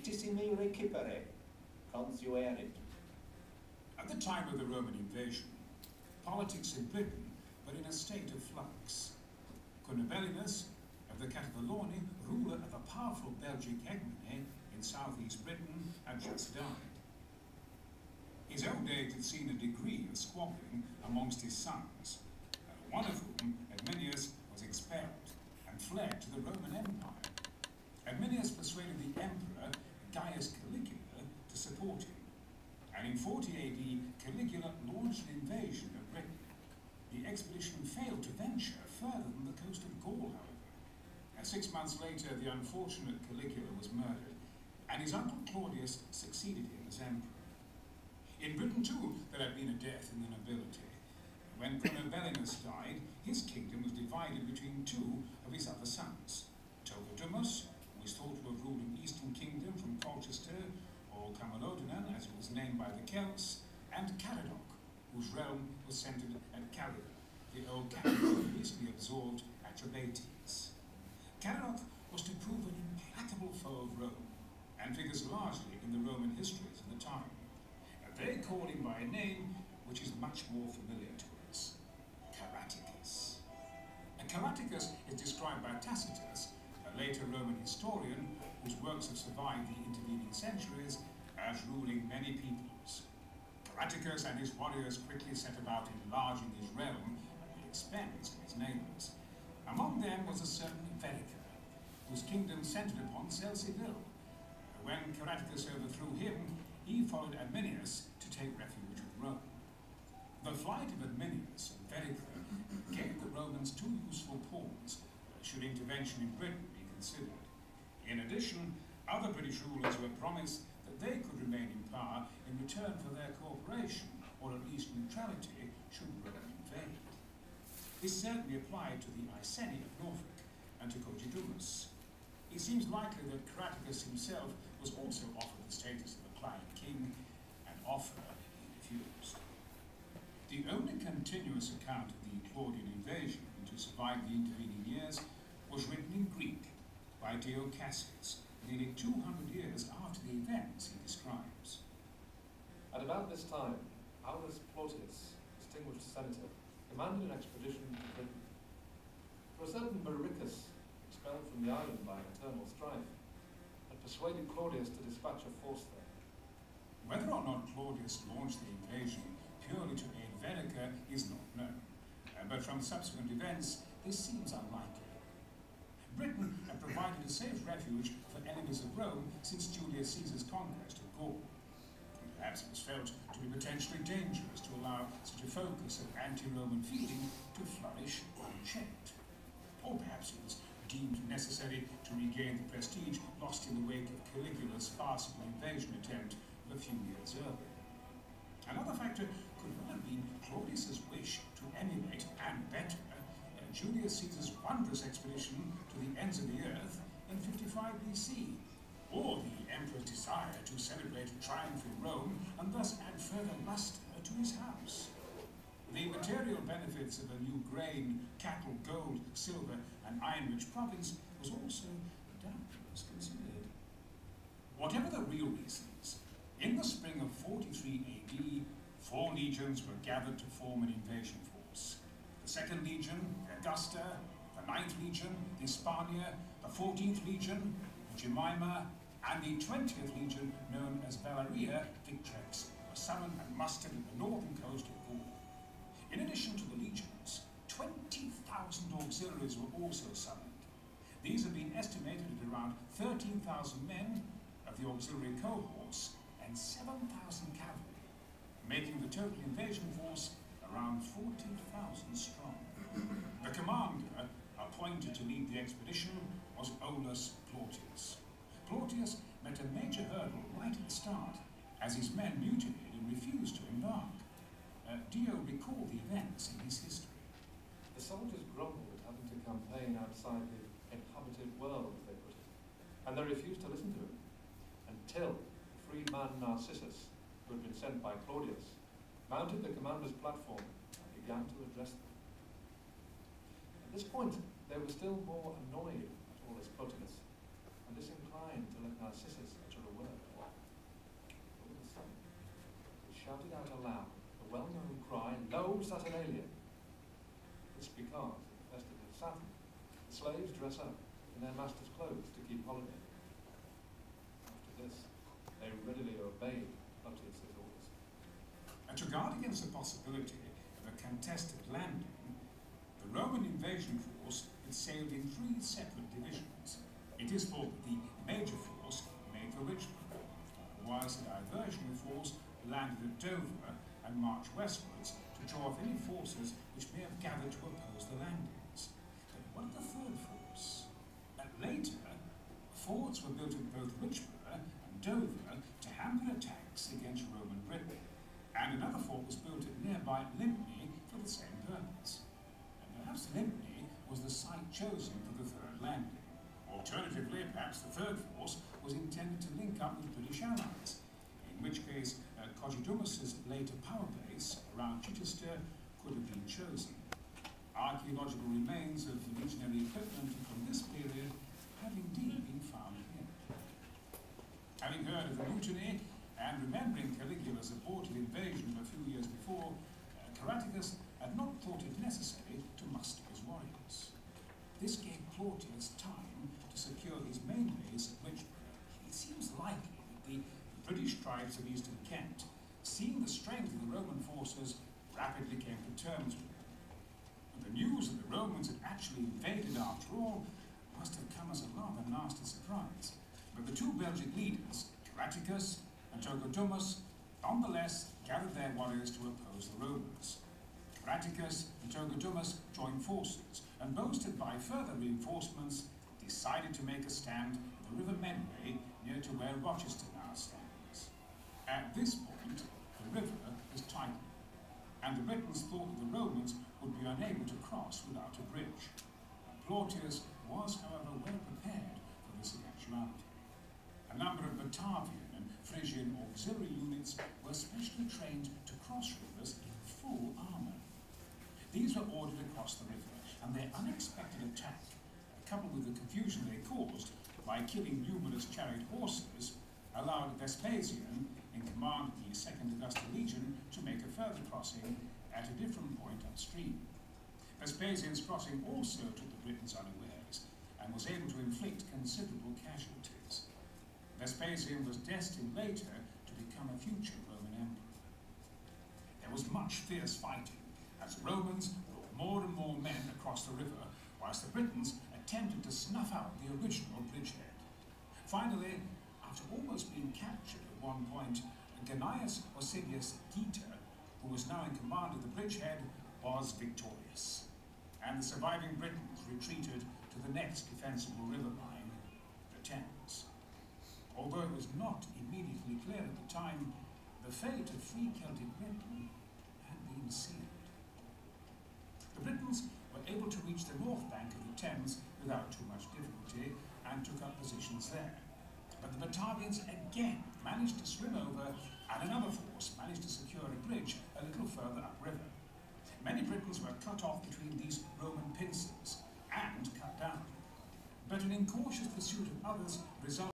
Tissimi recipere, consuerit. At the time of the Roman invasion, politics in Britain were in a state of flux. Cunobellinus of the Cativaloni, ruler of a powerful Belgic hegemony in southeast Britain, had just died. His old age had seen a degree of squabbling amongst his sons, one of whom, Arminius, was expelled and fled to the Roman Empire. Arminius persuaded the emperor Gaius Caligula to support him, and in 40 AD, Caligula launched an invasion of Britain. The expedition failed to venture further than the coast of Gaul, however. And 6 months later, the unfortunate Caligula was murdered, and his uncle Claudius succeeded him as emperor. In Britain, too, there had been a death in the nobility. When Cunobellinus died, his kingdom was divided between two of his other sons, Togodamus, who is thought to have ruled an eastern kingdom from Colchester, or Camalodunum, as it was named by the Celts, and Caradoc, whose realm was centered at Calida, the old capital recently absorbed Atrebates. Caradoc was to prove an implacable foe of Rome, and figures largely in the Roman histories of the time. They call him by a name which is much more familiar to us, Caraticus. And Caraticus is described by Tacitus, a later Roman historian whose works have survived the intervening centuries, as ruling many peoples. Caraticus and his warriors quickly set about enlarging his realm at the expense of his neighbours. Among them was a certain Verica, whose kingdom centred upon Selseyville. When Caraticus overthrew him, he followed Arminius to take refuge with Rome. The flight of Arminius and Verica gave the Romans two useful pawns should intervention in Britain be considered. In addition, other British rulers were promised that they could remain in power in return for their cooperation, or at least neutrality, should Rome invade. This certainly applied to the Iceni of Norfolk and to Cogidumus. It seems likely that Caraticus himself was also offered the status of a client king, an offer he refused. The only continuous account of the Claudian invasion to survive the intervening years was written in Greek by Dio Cassius, nearly 200 years after the events he describes. At about this time, Aulus Plautius, distinguished senator, commanded an expedition to Britain. For a certain Bericus, expelled from the island by internal strife, had persuaded Claudius to dispatch a force there. Whether or not Claudius launched the invasion purely to aid Verica is not known, but from subsequent events, this seems unlikely. Britain had provided a safe refuge for enemies of Rome since Julius Caesar's conquest of Gaul. Perhaps it was felt to be potentially dangerous to allow such a focus of anti-Roman feeling to flourish unchecked. Or perhaps it was deemed necessary to regain the prestige lost in the wake of Caligula's farcical invasion attempt of a few years earlier. Another factor could well have been Claudius's wish to emulate and better Julius Caesar's wondrous expedition to the ends of the earth in 55 BC, or the emperor's desire to celebrate a triumph in Rome and thus add further luster to his house. The material benefits of a new grain, cattle, gold, silver, and iron-rich province was also doubtless considered. Whatever the real reasons, in the spring of 43 AD, 4 legions were gathered to form an invasion force. The 2nd Legion, the Augusta, the 9th Legion, the Hispania, the 14th Legion, the Jemima, and the 20th Legion, known as Valeria Victrix, were summoned and mustered at the northern coast of Gaul. In addition to the legions, 20,000 auxiliaries were also summoned. These have been estimated at around 13,000 men of the auxiliary cohorts and 7,000 cavalry, making the total invasion force around 40,000 strong. The commander appointed to lead the expedition was Aulus Plautius. Plautius met a major hurdle right at the start, as his men mutinied and refused to embark. Dio recalled the events in his history. The soldiers grumbled at having to campaign outside the inhabited world, as they put it, and they refused to listen to him, until the free man Narcissus, who had been sent by Claudius, mounted the commander's platform and began to address them. At this point, they were still more annoyed at Aulus Plautius, and disinclined to let Narcissus utter a out aloud the well-known cry, "Lo, Saturnalia!" This because, at the festival of Saturn, the slaves dress up in their master's clothes to keep holiday. After this, they readily obeyed Plautius' orders. And to guard against the possibility of a contested landing, the Roman invasion force had sailed in 3 separate divisions. It is thought that the major force made for Richmond, whilst the diversionary force landed at Dover and marched westwards to draw off any forces which may have gathered to oppose the landings. But what of the third force? Later, forts were built at both Richborough and Dover to hamper attacks against Roman Britain, and another fort was built at nearby Lympne for the same purpose. And perhaps Lympne was the site chosen for the third landing. Alternatively, perhaps the third force was intended to link up with British allies, in which case Cogidumus's later power base around Chichester could have been chosen. Archaeological remains of legionary equipment from this period have indeed been found here. Having heard of the mutiny and remembering Caligula's abortive invasion of a few years before, Caraticus had not thought it necessary to muster his warriors. This gave Plautius time to secure his main base at Richborough. It seems likely that the British tribes of eastern Kent, seeing the strength of the Roman forces, rapidly came to terms with them. But the news that the Romans had actually invaded after all must have come as a rather nasty surprise. But the 2 Belgic leaders, Caraticus and Togodumus, nonetheless gathered their warriors to oppose the Romans. Caraticus and Togodumus joined forces and, boasted by further reinforcements, decided to make a stand at the River Medway near to where Rochester now stands. At this point, the river was tightened, and the Britons thought that the Romans would be unable to cross without a bridge. Plautius was, however, well prepared for this eventuality. A number of Batavian and Frisian auxiliary units were specially trained to cross rivers in full armour. These were ordered across the river, and their unexpected attack, coupled with the confusion they caused by killing numerous chariot horses, allowed Vespasian, in command of the 2nd Augusta Legion, to make a further crossing at a different point upstream. Vespasian's crossing also took the Britons unawares, and was able to inflict considerable casualties. Vespasian was destined later to become a future Roman emperor. There was much fierce fighting, as the Romans brought more and more men across the river, whilst the Britons attempted to snuff out the original bridgehead. Finally, after almost being captured at one point, Gnaeus Ausibius Geta, who was now in command of the bridgehead, was victorious, and the surviving Britons retreated to the next defensible river line, the Thames. Although it was not immediately clear at the time, the fate of free Celtic Britain had been sealed. The Britons were able to reach the north bank of the Thames without too much difficulty and took up positions there. But the Batavians again managed to swim over, and another force managed to secure a bridge a little further upriver. Many Britons were cut off between these Roman pincers and cut down, but an incautious pursuit of others resulted